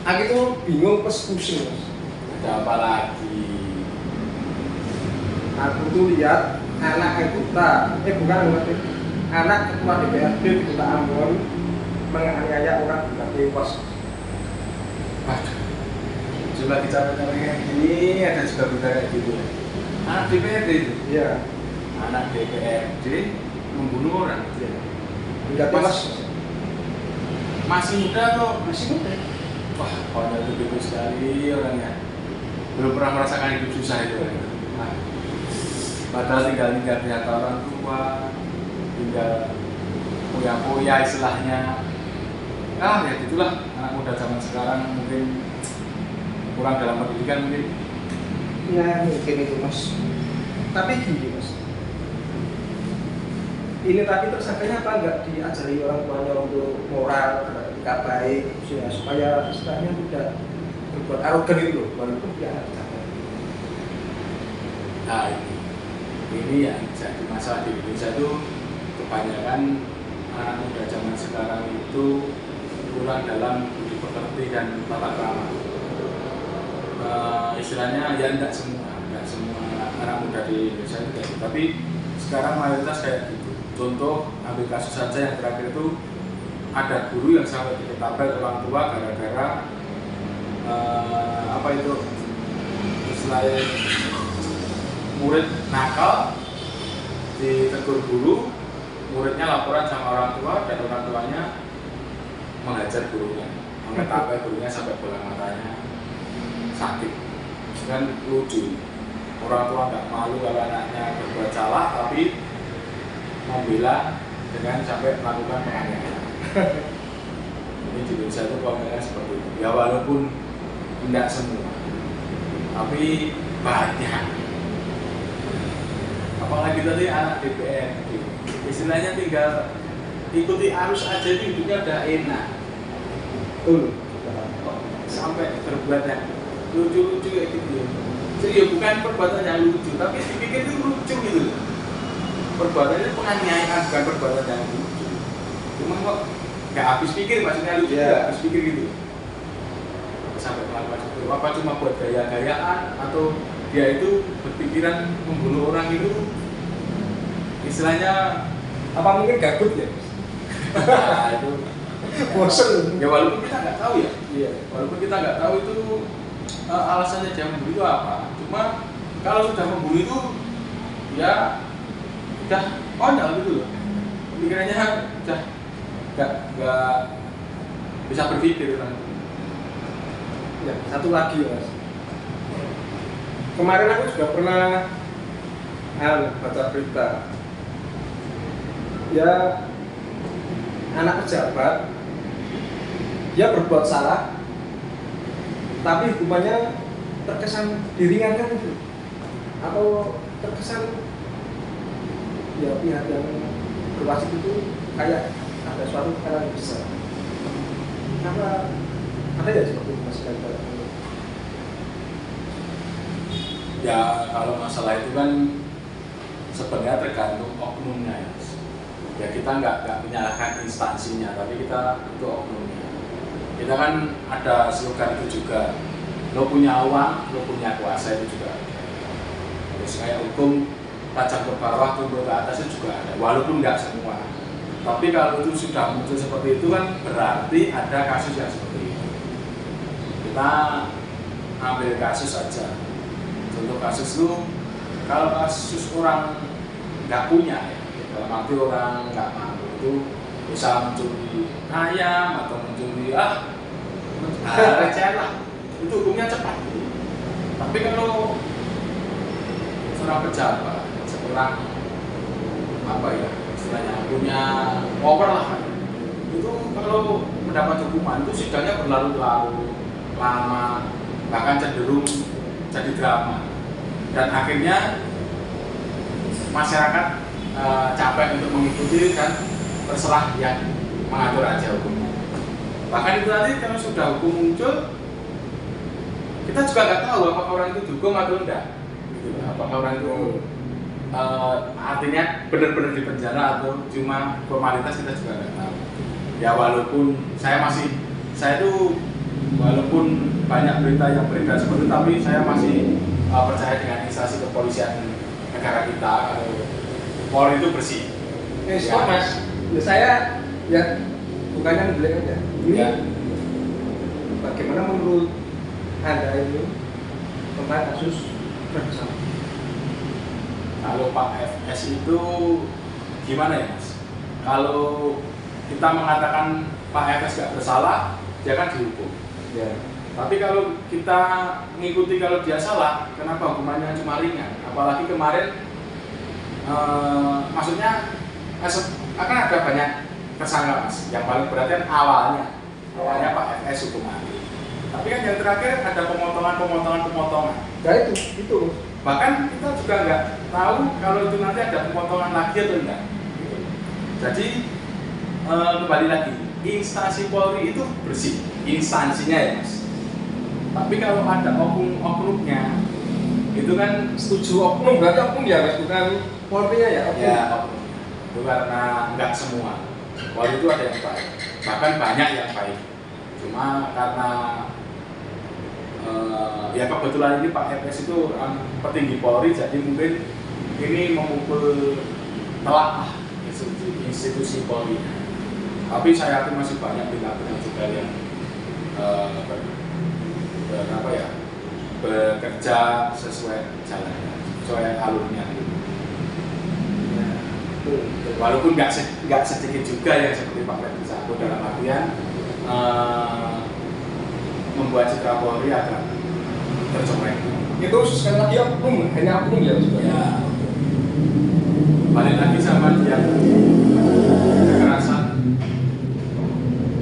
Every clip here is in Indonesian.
Aku tuh bingung pas pusing mas. Ada apa lagi? Aku tuh lihat anak bukan anak ketua DPRD di Kota Ambon menganiaya orang hingga tewas. Waduh, coba capek-capek kayak gini ada juga berita kayak gitu ya. Anak DPRD itu? Iya. Anak DPRD membunuh orang? Iya. Hingga tewas. Masih muda atau? Masih muda. Wah, konyol itu sekali orangnya. Belum pernah merasakan hidup susah itu orang. Nah, padahal tinggal di hati orang tua, tinggal poya-poya istilahnya. Ya gitulah, anak muda zaman sekarang mungkin kurang dalam pendidikan mungkin. Ya mungkin itu mas. Tapi gini mas, ini tadi tersangkanya apa enggak diajari orang tuanya untuk moral, etika baik, ya, supaya istilahnya tidak berbuat arogan itu loh, walaupun dia anak kecil. Nah ini yang jadi masalah di Indonesia itu kebanyakan anak muda zaman sekarang itu kurang dalam budi pekerti dan tata krama. Istilahnya ya enggak semua anak muda di Indonesia itu kayak gitu, tapi sekarang mayoritas kayak gitu. Contoh ambil kasus saja yang terakhir itu ada guru yang sampai ditabrak orang tua gara-gara apa itu istilahnya murid nakal ditegur guru, muridnya laporan sama orang tua dan orang tuanya menghajar gurunya, mengetabrak gurunya sampai bola matanya sakit. Kan lucu, orang tua nggak malu kalau anaknya berbuat salah tapi membela dengan sampai melakukan penganiayaan. Ini di Indonesia itu konyolnya seperti itu. Ya walaupun tidak semua, tapi banyak. Apalagi tadi anak DPRD, istilahnya tinggal ikuti arus aja itu hidupnya udah enak. Sampai berbuat yang lucu-lucu kayak gitu. Jadi ya bukan perbuatan yang lucu, tapi dipikir itu lucu gitu. Perbuatannya penganiayaan, bukan perbuatan yang lucu. Cuma kok nggak habis pikir, maksudnya lucu, nggak habis pikir gitu. Sampai melakukan seperti apa cuma buat gaya-gayaan atau dia itu berpikiran membunuh orang itu istilahnya Apa mungkin gabut ya? nah, itu Bosen. ya walaupun kita nggak tahu ya, Iya. walaupun kita nggak tahu itu alasannya dia membunuh itu apa. Cuma kalau sudah membunuh itu ya udah konyol gitu loh, pikirannya udah nggak bisa berpikir kan. Ya, satu lagi mas. Kemarin aku juga pernah baca berita. Ya, anak pejabat dia berbuat salah, tapi hukumannya terkesan diringankan itu, atau terkesan ya pihak yang berwajib itu kayak ada suatu hal yang besar. Karena ada ya seperti itu mas Ganjar. Ya kalau masalah itu kan sebenarnya tergantung oknumnya ya. Ya kita nggak menyalahkan instansinya, tapi kita itu oknumnya. Kita kan ada slogan itu juga, lo punya uang, lo punya kuasa itu juga ada. Terus kayak hukum tajam ke bawah, turun ke atas itu juga ada, walaupun nggak semua. Tapi kalau itu sudah muncul seperti itu kan berarti ada kasus yang seperti itu. Kita ambil kasus saja. Contoh kasus itu, kalau kasus orang nggak punya, ya, dalam arti orang nggak mampu itu bisa mencuri ayam atau mencuri receh lah, itu hukumnya cepat. Tapi kalau seorang pejabat, seorang apa ya istilahnya punya power lah, itu kalau mendapat hukuman itu sidangnya berlarut-larut lama, bahkan cenderung jadi drama, dan akhirnya masyarakat capek untuk mengikuti dan terserah yang mengatur aja hukumnya. Bahkan itu nanti kalau sudah hukum muncul, kita juga nggak tahu apakah orang itu dihukum atau enggak, gitu. Apakah orang itu artinya benar-benar di penjara atau cuma formalitas, kita juga nggak tahu. Ya walaupun saya tuh walaupun banyak berita yang beredar seperti itu, tapi saya masih percaya dengan instansi kepolisian negara kita. Polri itu bersih. Stop mas, ya, saya ya bukannya ngeblek aja. Ini Ya. bagaimana menurut Anda ini tentang kasus Verdi Sambo? Kalau Pak FS itu gimana ya Mas? Kalau kita mengatakan Pak FS nggak bersalah, dia kan dihukum. Ya. Tapi kalau kita mengikuti kalau dia salah, kenapa hukumannya cuma ringan? Apalagi kemarin, maksudnya akan ada banyak tersangka Mas. Yang paling berat kan awalnya Pak FS hukum mati. Tapi kan yang terakhir ada pemotongan. Ya itu. Bahkan kita juga nggak tahu kalau itu nanti ada pemotongan lagi atau enggak. Jadi kembali lagi, instansi Polri itu bersih, instansinya ya Mas. Tapi kalau ada oknum-oknumnya, itu kan Setuju oknum, berarti oknum ya mas, bukan Polri-nya ya oknum. ya oknum. Itu karena nggak semua. Polri itu ada yang baik, bahkan banyak yang baik. Cuma karena ya kebetulan ini Pak FS itu petinggi Polri, jadi mungkin ini memukul telak institusi Polri. Tapi saya yakin masih banyak pihak-pihak juga yang bekerja sesuai jalannya, sesuai alurnya. Walaupun nggak sedikit juga yang seperti Pak Verdi Sambo, dalam artian membuat citra Polri agak tercoreng. Itu sekali lagi oknum, hanya oknum ya mas. Ya, balik lagi sama yang kekerasan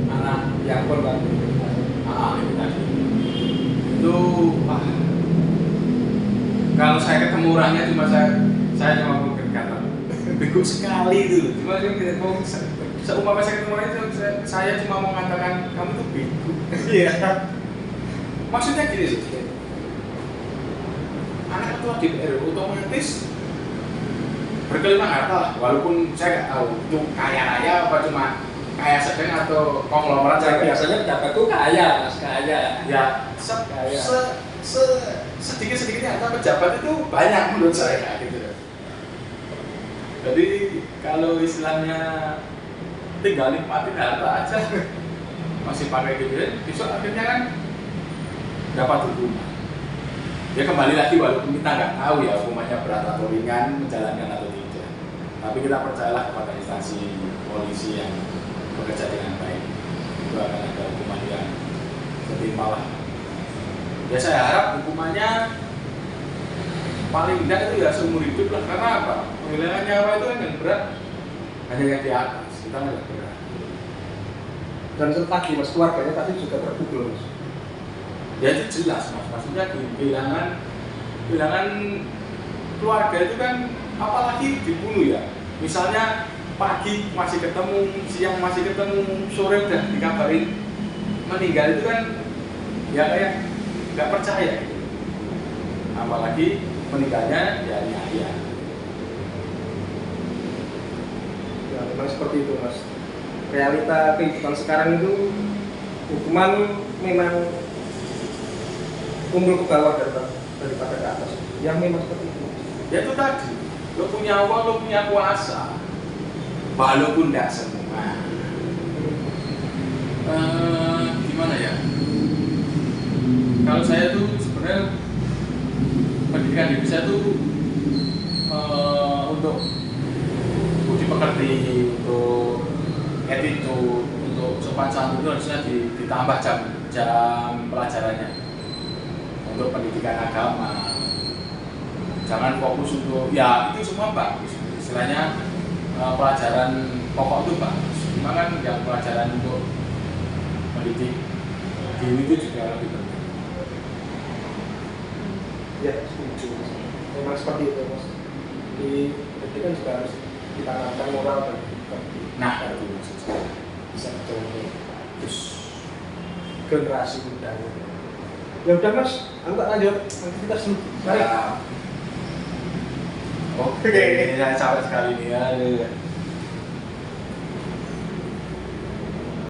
anak yang korban. itu tadi. Itu kalau saya ketemu orangnya cuma saya cuma mau berkata bego sekali itu. Cuma seumpama saya ketemu orangnya saya cuma mau mengatakan kamu tuh bego. Iya. Maksudnya gini sih, anak ketua DPR otomatis berkelima harta lah, walaupun saya nggak tahu itu kaya raya apa cuma kaya sedang atau konglomerat. Saya biasanya pejabat tuh kaya mas, kaya. Ya, Kaya. sedikit-sedikitnya harta pejabat itu banyak menurut saya gitu. Jadi kalau istilahnya tinggal nikmatin harta aja masih pakai gitu, besok akhirnya kan dapat hukuman. Ya kembali lagi, walaupun kita nggak tahu ya hukumannya berat atau ringan, menjalankan atau tidak. Tapi kita percayalah kepada instansi polisi yang bekerja dengan baik. Itu akan ada hukuman yang setimpal lah. Ya saya harap hukumannya paling tidak itu ya seumur hidup lah. Karena apa? Penghilangan nyawa itu kan yang berat hanya yang di atas, kita nggak berat. Dan tadi mas, keluarganya tadi juga terpukul mas. Ya itu jelas mas, maksudnya kehilangan keluarga itu kan, apalagi dibunuh ya. Misalnya pagi masih ketemu, siang masih ketemu, sore udah dikabarin meninggal, itu kan ya kayak nggak percaya gitu. Apalagi meninggalnya ya nyaya. Ya memang seperti itu mas. Realita kehidupan sekarang itu hukuman memang kumpul ke bawah daripada ke atas. Yang memang seperti itu. Ya itu tadi, lo punya uang, lo punya kuasa, walaupun tidak semua. Gimana ya? Kalau saya tuh sebenarnya pendidikan di Indonesia tuh untuk budi pekerti, untuk attitude, untuk sopan santun itu harusnya ditambah jam pelajarannya. Untuk pendidikan agama, jangan fokus untuk ya itu semua bagus. Istilahnya pelajaran pokok itu bagus. Cuma kan yang pelajaran untuk mendidik diri itu juga lebih penting. Ya setuju. Memang seperti itu mas. Di pendidikan juga harus ditanamkan moral dan budi. Nah, itu maksud saya. Bisa menjadi terus generasi muda. Ya udah mas, aku tak lanjut aktivitas dulu. Mari. Oke, saya capek sekali nih ya.